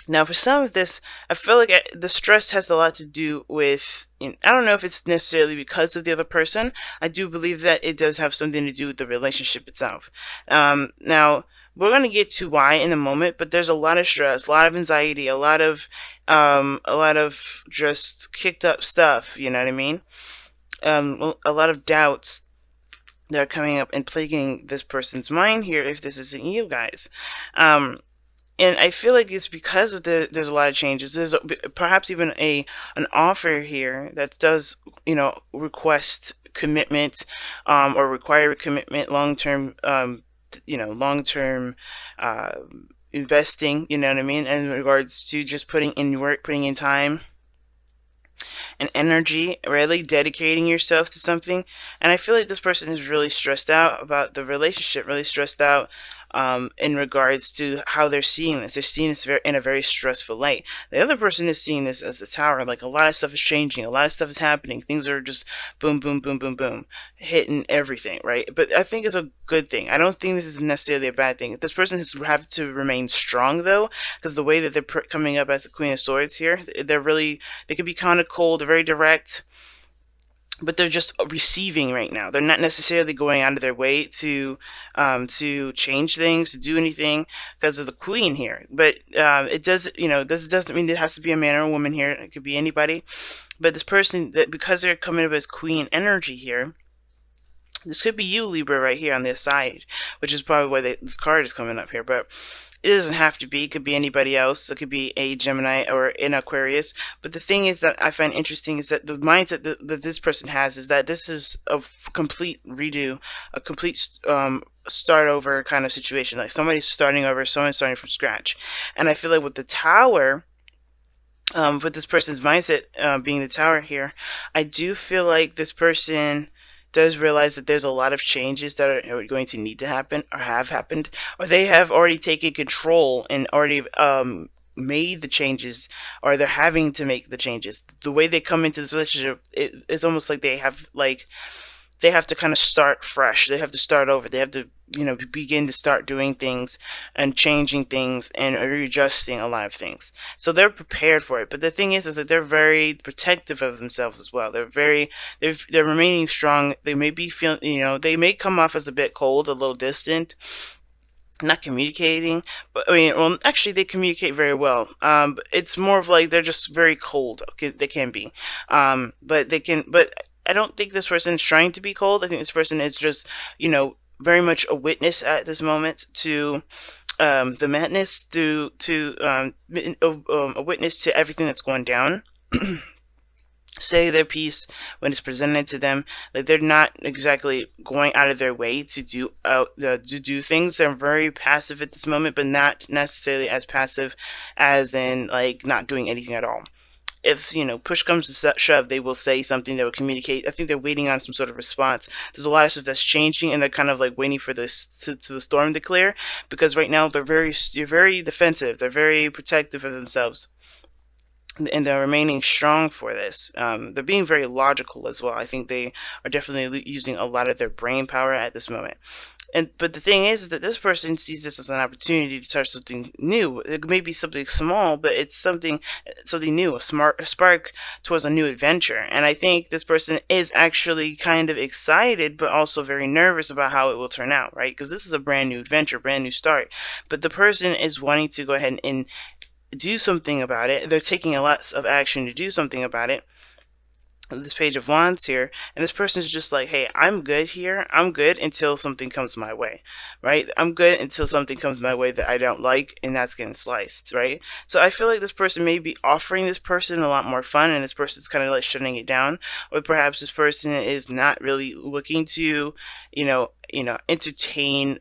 Now, for some of this, I feel like the stress has a lot to do with, I don't know if it's necessarily because of the other person. I do believe that it does have something to do with the relationship itself. Now, we're going to get to why in a moment, but there's a lot of stress, a lot of anxiety, a lot of just kicked up stuff, you know what I mean? A lot of doubts that are coming up and plaguing this person's mind here if this isn't you guys. Um, and I feel like it's because of there's a lot of changes. There's perhaps even an offer here that does, request commitment, or require commitment, long term, long term, uh, investing. You know what I mean? In regards to just putting in work, putting in time and energy, really dedicating yourself to something. And I feel like this person is really stressed out about the relationship, really stressed out, in regards to how they're seeing this. They're seeing this in a very stressful light. The other person is seeing this as the tower. Like, a lot of stuff is changing, a lot of stuff is happening. Things are just boom, boom, boom, boom, boom, hitting everything, right? But I think it's a good thing. I don't think this is necessarily a bad thing. This person has have to remain strong though, because the way that they're coming up as the Queen of Swords here, they can be kind of cold, very direct, but they're just receiving right now. They're not necessarily going out of their way to change things, to do anything because of the Queen here. But it does, this doesn't mean it has to be a man or a woman here. It could be anybody. But this person, that because they're coming up as Queen energy here, this could be you, Libra, right here on this side, which is probably why this card is coming up here. But it doesn't have to be. It could be anybody else. It could be a Gemini or an Aquarius. But the thing is that I find interesting is that the mindset that this person has is that this is a complete redo, a complete start over kind of situation. Like, somebody's starting over, someone's starting from scratch. And I feel like with the Tower, with this person's mindset, being the Tower here, I do feel like this person does realize that there's a lot of changes that are going to need to happen, or have happened, or they have already taken control and already made the changes, or they're having to make the changes. The way they come into this relationship, it's almost like they have to kind of start fresh. They have to start over. They have to, begin to start doing things and changing things and readjusting a lot of things. So they're prepared for it. But the thing is that they're very protective of themselves as well. They're remaining strong. They may be feeling, they may come off as a bit cold, a little distant, not communicating. But I mean, well, actually they communicate very well. It's more of like they're just very cold. Okay, they can be, but I don't think this person is trying to be cold. I think this person is just, very much a witness at this moment to, the madness, a witness to everything that's going down. Say their piece when it's presented to them. Like, they're not exactly going out of their way to do things. They're very passive at this moment, but not necessarily as passive as in like not doing anything at all. If push comes to shove, they will say something, they will communicate. I think they're waiting on some sort of response. There's a lot of stuff that's changing, and they're kind of like waiting for this to the storm to clear, because right now they're very defensive, they're very protective of themselves, and they're remaining strong for this. They're being very logical as well. I think they are definitely using a lot of their brain power at this moment. But the thing is that this person sees this as an opportunity to start something new. It may be something small, but it's something new, a spark towards a new adventure. And I think this person is actually kind of excited, but also very nervous about how it will turn out, right? Because this is a brand new adventure, brand new start. But the person is wanting to go ahead and do something about it. They're taking a lot of action to do something about it. This Page of Wands here, and this person is just like, hey, I'm good here. I'm good until something comes my way, right? I'm good until something comes my way that I don't like, and that's getting sliced, right? So I feel like this person may be offering this person a lot more fun, and this person's kind of like shutting it down, or perhaps this person is not really looking to, entertain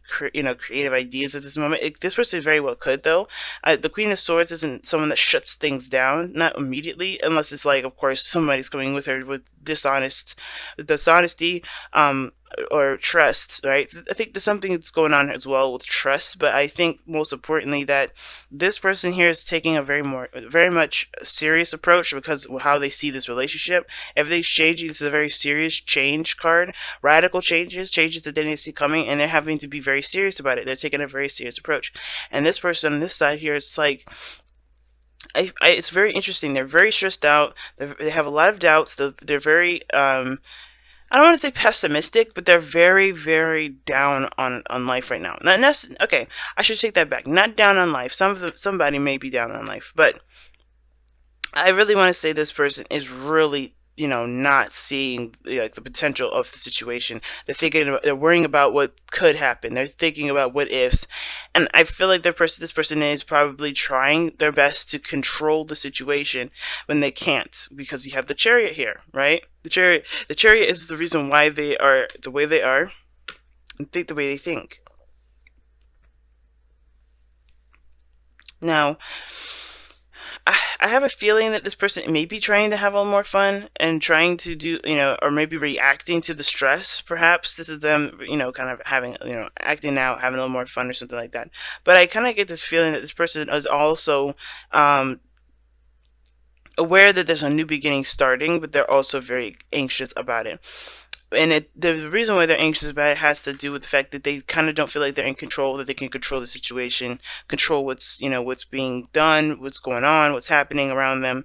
creative ideas at this moment. This person very well could though. The Queen of Swords isn't someone that shuts things down, not immediately, unless it's like, of course, somebody's coming with her with dishonesty. or trust, right? I think there's something that's going on as well with trust, but I think most importantly that this person here is taking a very much serious approach because of how they see this relationship. Everything's changing. This is a very serious change card, radical changes that they didn't see coming, and they're having to be very serious about it. They're taking a very serious approach, and this person on this side here is like, it's very interesting. They're very stressed out. They have a lot of doubts. They're very I don't want to say pessimistic, but they're very, very down on life right now. Okay, I should take that back. Not down on life. Somebody may be down on life, but I really want to say this person is really, not seeing like the potential of the situation. They're worrying about what could happen. They're thinking about what ifs, and I feel like this person is probably trying their best to control the situation when they can't, because you have the Chariot here, right? The Chariot is the reason why they are the way they are and think the way they think. Now, I have a feeling that this person may be trying to have a little more fun and trying to do, or maybe reacting to the stress. Perhaps this is them, kind of having, acting out, having a little more fun or something like that. But I kind of get this feeling that this person is also aware that there's a new beginning starting, but they're also very anxious about it. And the reason why they're anxious about it has to do with the fact that they kind of don't feel like they're in control, that they can control the situation, control what's being done, what's going on, what's happening around them.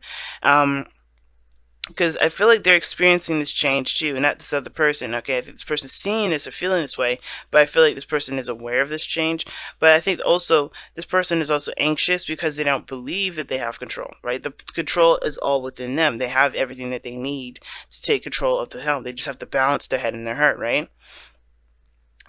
Because I feel like they're experiencing this change too, not this other person. Okay, I think this person's seeing this or feeling this way, but I feel like this person is aware of this change. But I think also this person is also anxious because they don't believe that they have control, right? The control is all within them. They have everything that they need to take control of the helm. They just have to balance their head and their heart, right?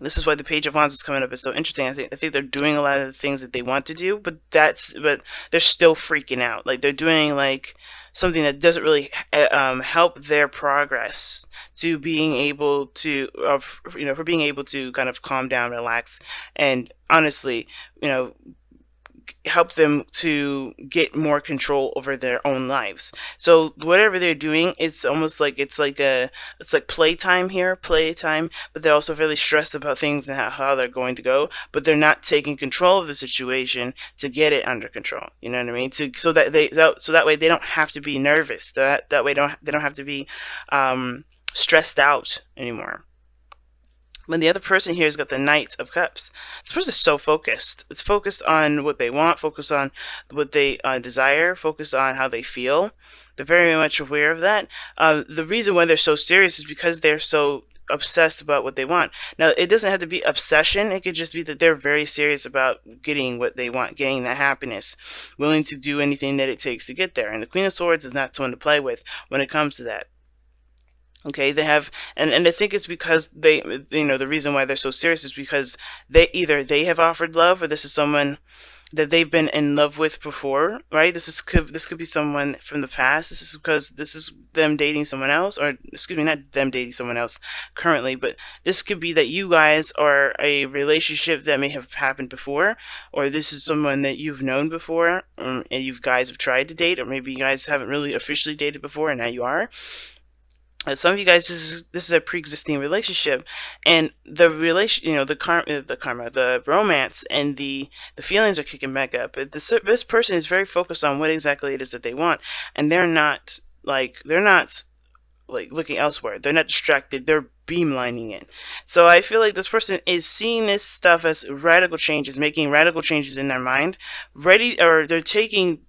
This is why the Page of Wands is coming up. It's so interesting. I think they're doing a lot of the things that they want to do, but they're still freaking out. Like they're doing like something that doesn't really help their progress to being able to, for being able to kind of calm down, relax, and honestly, help them to get more control over their own lives. So whatever they're doing, it's almost like it's like playtime, but they're also really stressed about things and how they're going to go, but they're not taking control of the situation to get it under control. You know what I mean? So that way they don't have to be nervous. That way they don't have to be stressed out anymore. When the other person here has got the Knight of Cups, this person is so focused. It's focused on what they want, focused on what they desire, focused on how they feel. They're very much aware of that. The reason why they're so serious is because they're so obsessed about what they want. Now, it doesn't have to be obsession. It could just be that they're very serious about getting what they want, getting that happiness, willing to do anything that it takes to get there. And the Queen of Swords is not someone to play with when it comes to that. Okay, they have, and I think it's because they, the reason why they're so serious is because they have offered love, or this is someone that they've been in love with before, right? This could be someone from the past. This is because this is them dating someone else, or excuse me, not them dating someone else currently, but this could be that you guys are a relationship that may have happened before, or this is someone that you've known before, and you guys have tried to date, or maybe you guys haven't really officially dated before, and now you are. Some of you guys, this is a pre-existing relationship, and the the romance and the feelings are kicking back up. But this person is very focused on what exactly it is that they want, and they're not looking elsewhere. They're not distracted. They're beamlining it. So I feel like this person is seeing this stuff as radical changes, making radical changes in their mind, or they're taking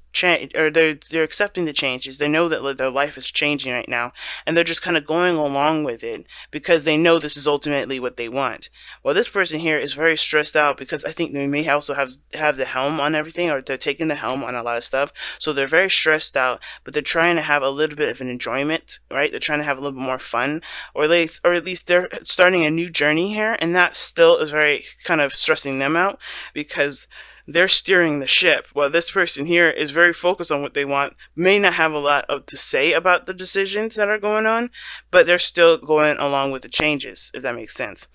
or they're accepting the changes. They know that their life is changing right now, and they're just kind of going along with it because they know this is ultimately what they want. Well, this person here is very stressed out because I think they may also have the helm on everything, or they're taking the helm on a lot of stuff. So they're very stressed out, but they're trying to have a little bit of an enjoyment, right? They're trying to have a little bit more fun, or at least they're starting a new journey here, and that still is very kind of stressing them out because they're steering the ship, while this person here is very focused on what they want, may not have a lot to say about the decisions that are going on, but they're still going along with the changes, if that makes sense.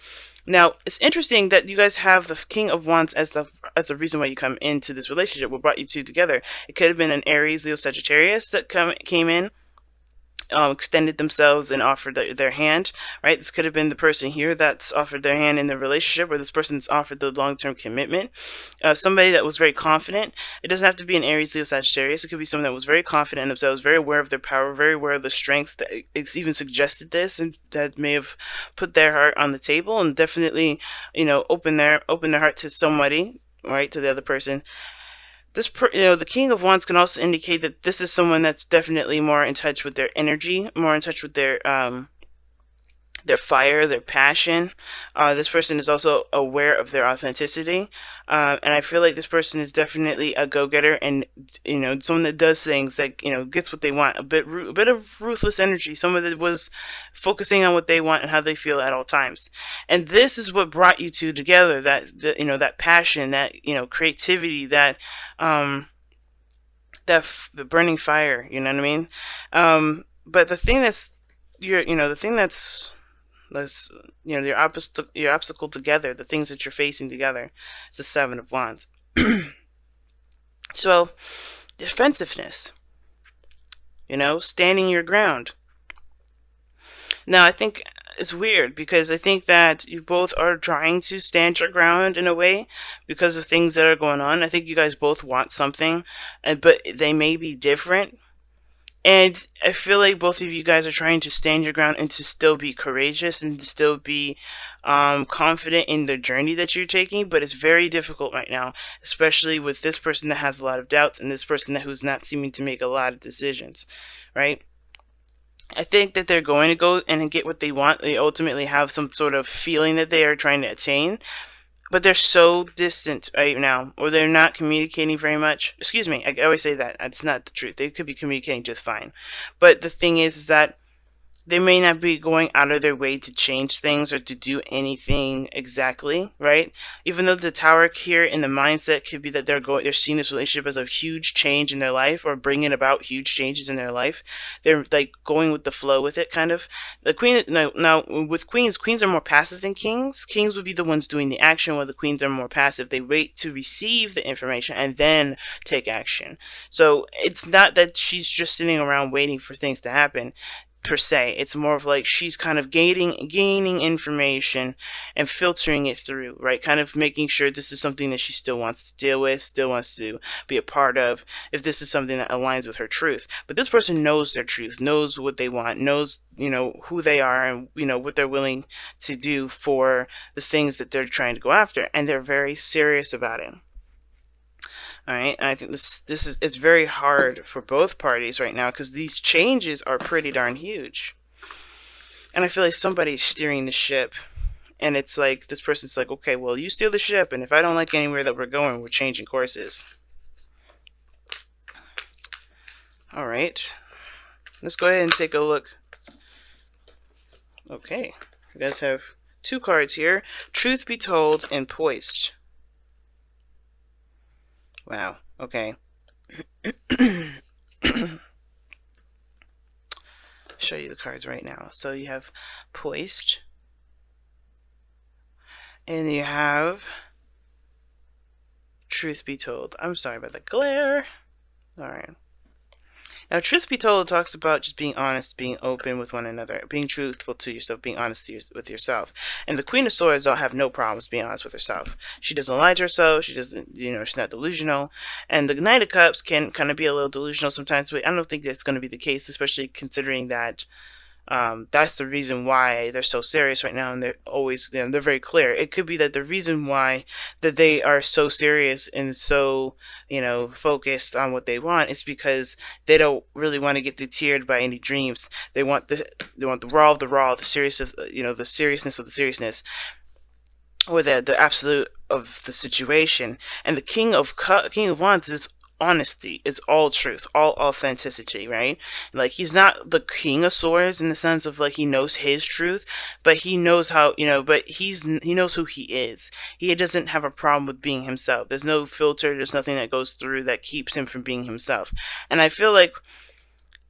Now, it's interesting that you guys have the King of Wands as the reason why you come into this relationship, what brought you two together. It could have been an Aries, Leo, Sagittarius that came in. extended themselves and offered their hand, right? This could have been the person here that's offered their hand in the relationship, or this person's offered the long-term commitment. Somebody that was very confident. It doesn't have to be an Aries, Leo, Sagittarius. It could be someone that was very confident in themselves, very aware of their power, very aware of the strengths that it's even suggested this, and that may have put their heart on the table, and definitely, open their heart to somebody, right, to the other person. The King of Wands can also indicate that this is someone that's definitely more in touch with their energy, more in touch with their fire, their passion. This person is also aware of their authenticity, and I feel like this person is definitely a go-getter, and someone that does things that gets what they want. A bit of ruthless energy. Someone that was focusing on what they want and how they feel at all times. And this is what brought you two together. That passion, that creativity, the burning fire. You know what I mean? But the thing that's your obstacle together, the things that you're facing together, is the Seven of Wands. So, defensiveness, standing your ground. Now, I think it's weird because I think that you both are trying to stand your ground in a way because of things that are going on. I think you guys both want something, but they may be different. And I feel like both of you guys are trying to stand your ground and to still be courageous and to still be confident in the journey that you're taking. But it's very difficult right now, especially with this person that has a lot of doubts and this person who's not seeming to make a lot of decisions, right? I think that they're going to go and get what they want. They ultimately have some sort of feeling that they are trying to attain, but they're so distant right now, or they're not communicating very much. Excuse me, I always say that. That's not the truth. They could be communicating just fine. But the thing is that they may not be going out of their way to change things or to do anything exactly, right? Even though the Tower here in the mindset could be that they're seeing this relationship as a huge change in their life or bringing about huge changes in their life. They're like going with the flow with it, kind of. The Queen, now with queens are more passive than kings. Kings would be the ones doing the action, while the queens are more passive. They wait to receive the information and then take action. So it's not that she's just sitting around waiting for things to happen per se. It's more of like she's kind of gaining information and filtering it through, right? Kind of making sure this is something that she still wants to deal with, still wants to be a part of, if this is something that aligns with her truth. But this person knows their truth, knows what they want, knows who they are, and what they're willing to do for the things that they're trying to go after, and they're very serious about it. All right, and I think it's very hard for both parties right now because these changes are pretty darn huge. And I feel like somebody's steering the ship, and it's like this person's like, okay, well, you steer the ship, and if I don't like anywhere that we're going, we're changing courses. All right, let's go ahead and take a look. Okay, you guys have two cards here: Truth Be Told and Poised. Wow, okay. Show you the cards right now. So you have Poised, and you have Truth Be Told. I'm sorry about the glare. Alright. Now, Truth Be Told talks about just being honest, being open with one another, being truthful to yourself, being honest with yourself. And the Queen of Swords don't have no problems being honest with herself. She doesn't lie to herself. She doesn't, she's not delusional. And the Knight of Cups can kind of be a little delusional sometimes, but I don't think that's going to be the case, especially considering that that's the reason why they're so serious right now, and they're always they're very clear. It could be that the reason why that they are so serious and so focused on what they want is because they don't really want to get deterred by any dreams. They want the raw of the raw, the seriousness, the seriousness of the seriousness, or the absolute of the situation. And the King of Wands is honesty, is all truth, all authenticity, right? Like, he's not the King of Swords in the sense of like he knows his truth, but he knows how, but he knows who he is. He doesn't have a problem with being himself. There's no filter, there's nothing that goes through that keeps him from being himself. And I feel like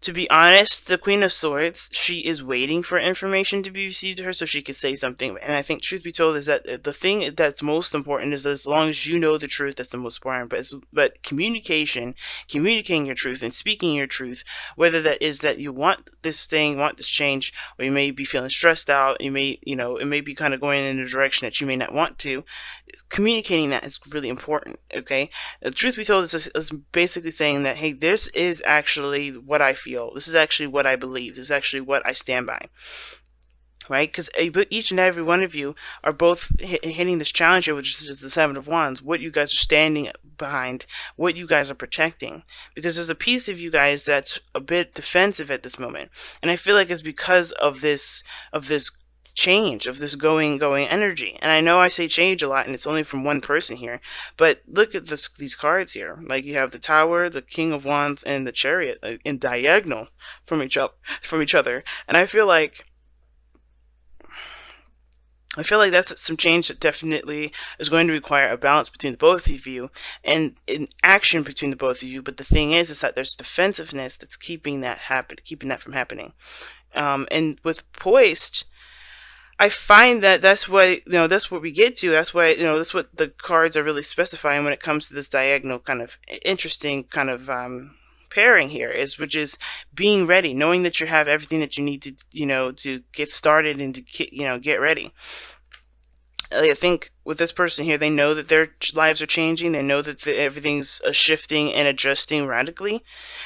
To be honest, the Queen of Swords, she is waiting for information to be received to her so she could say something. And I think, truth be told, is that the thing that's most important is, as long as you know the truth, that's the most important. But communication, communicating your truth and speaking your truth, whether that is that you want this thing, want this change, or you may be feeling stressed out, it may be kind of going in a direction that you may not want to. Communicating that is really important. Okay, the truth be told is basically saying that, hey, this is actually what I feel, this is actually what I believe, this is actually what I stand by, right? Because each and every one of you are both hitting this challenge here, which is the Seven of Wands, what you guys are standing behind, what you guys are protecting. Because there's a piece of you guys that's a bit defensive at this moment, and I feel like it's because of this change, of this going energy. And I know I say change a lot and it's only from one person here, but look at these cards here. Like, you have the Tower, the King of Wands, and the Chariot in diagonal from each other. And I feel like that's some change that definitely is going to require a balance between the both of you, and an action between the both of you. But the thing is that there's defensiveness that's keeping that from happening. And with Poised, I find that that's what we get to. That's why, that's what the cards are really specifying when it comes to this diagonal kind of interesting kind of pairing here, which is being ready, knowing that you have everything that you need to, to get started and to get ready. I think with this person here, they know that their lives are changing. They know that everything's shifting and adjusting radically.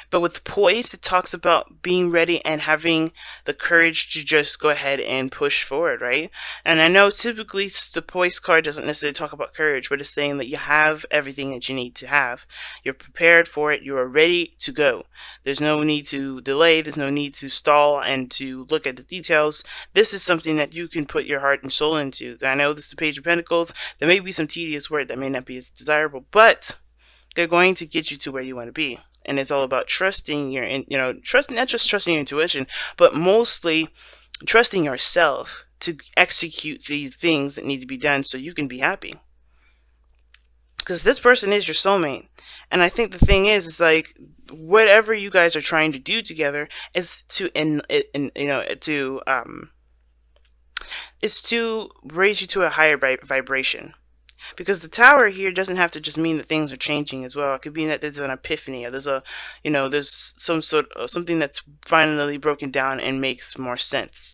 But with Poise, it talks about being ready and having the courage to just go ahead and push forward, right? And I know typically the Poise card doesn't necessarily talk about courage, but it's saying that you have everything that you need to have. You're prepared for it. You are ready to go. There's no need to delay. There's no need to stall and to look at the details. This is something that you can put your heart and soul into. I know this is the Page of Pentacles. There may be some tedious work that may not be as desirable, but they're going to get you to where you want to be. And it's all about trusting not just trusting your intuition, but mostly trusting yourself to execute these things that need to be done so you can be happy. Because this person is your soulmate. And I think the thing is like, whatever you guys are trying to do together is to raise you to a higher vibration. Because the Tower here doesn't have to just mean that things are changing as well. It could mean that there's an epiphany, or there's some sort of something that's finally broken down and makes more sense.